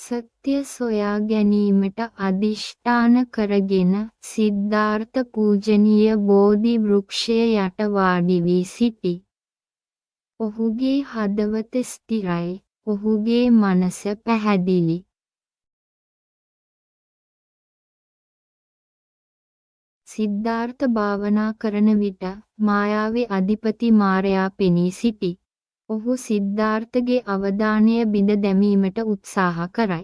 සත්‍ය සොයා ගැනීමට අදිෂ්ඨාන කරගෙන සිද්ධාර්ථ පූජනීය බෝධි වෘක්ෂය යට වාඩි වී සිටි. ඔහුගේ හදවත ස්ථිරයි, ඔහුගේ මනස පැහැදිලි. සිද්ධාර්ථ භාවනා කරන විට මායාවේ අධිපති මාරයා පෙනී සිටි. ඔහු සිද්ධාර්ථගේ අවධානය බිඳ දැමීමට උත්සාහ කරයි.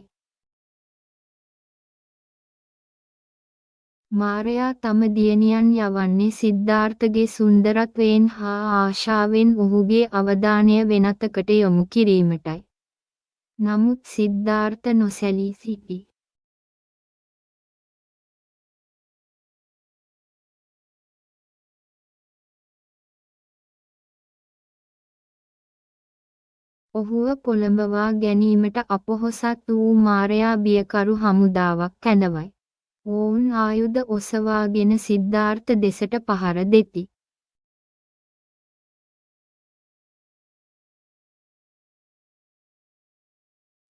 මාරයා තම දියණියන් යවන්නේ සිද්ධාර්ථගේ සුන්දරත්වයෙන් හා ආශාවෙන් ඔහුගේ අවධානය වෙනතකට යොමු කිරීමටයි. නමුත් සිද්ධාර්ථ නොසැලී සිටි. ඔහුව පොළඹවා ගැනීමට අපොහොසත් වූ මාරයා බියකරු හමුදාවක් කැඳවයි. ඔවුන් ආයුධ ඔසවාගෙන සිද්ධාර්ථ දෙසට පහර දෙති.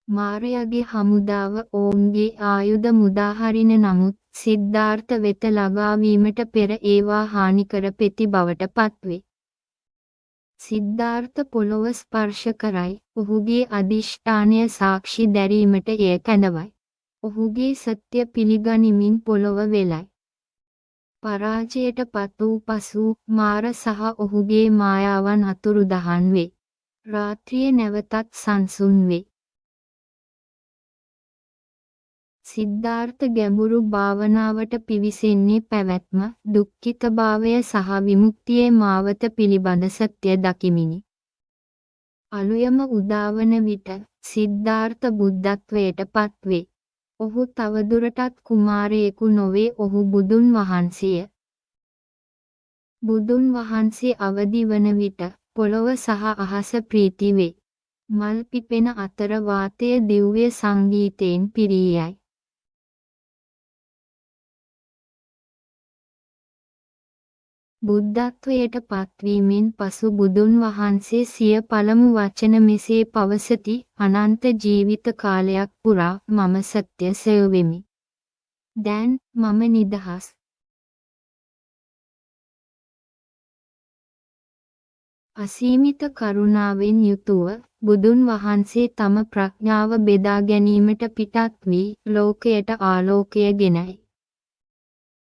මාරයාගේ හමුදාව ඔවුන්ගේ ආයුධ මුදාහරින නමුත් සිද්ධාර්ථ වෙත ළඟාවීමට පෙර ඒවා හානිකර පෙති බවට පත්වේ. සිද්ධාර්ථ පොළොව ස්පර්ශ කරයි, ඔහුගේ අදිෂ්ඨානය සාක්ෂි දැරීමට එය කැඳවයි. ඔහුගේ සත්‍ය පිළිගනිමින් පොළොව වෙලයි. පරාජයට පත් වූ පසු මාර සහ ඔහුගේ මායාවන් අතුරුදහන් වේ. රාත්‍රිය නැවතත් සංසුන් වේ. සිද්ධාර්ථ ගැඹුරු භාවනාවට පිවිසෙන්නේ පැවැත්ම, දුක්ඛිතභාවය සහ විමුක්තියේ මාවත පිළිබඳ සත්‍ය දකිමිනි. අලුයම උදාවන විට සිද්ධාර්ථ බුද්ධත්වයට පත්වේ. ඔහු තවදුරටත් කුමාරයෙකු නොවේ, ඔහු බුදුන් වහන්සේය. බුදුන් වහන්සේ අවදි වන විට පොළොව සහ අහස ප්‍රීති වේ. මල් පිපෙන අතර වාතය දිව්‍ය සංගීතයෙන් පිරී යයි. බුද්ධත්වයට පත්වීමෙන් පසු බුදුන් වහන්සේ සිය පළමු වචන මෙසේ පවසති. අනන්ත ජීවිත කාලයක් පුරා මම සත්‍ය සෙව්වෙමි. දැන් මම නිදහස්. අසීමිත කරුණාවෙන් යුතුව බුදුන් වහන්සේ තම ප්‍රඥාව බෙදා ගැනීමට පිටත් වී ලෝකයට ආලෝකය ගෙනයි.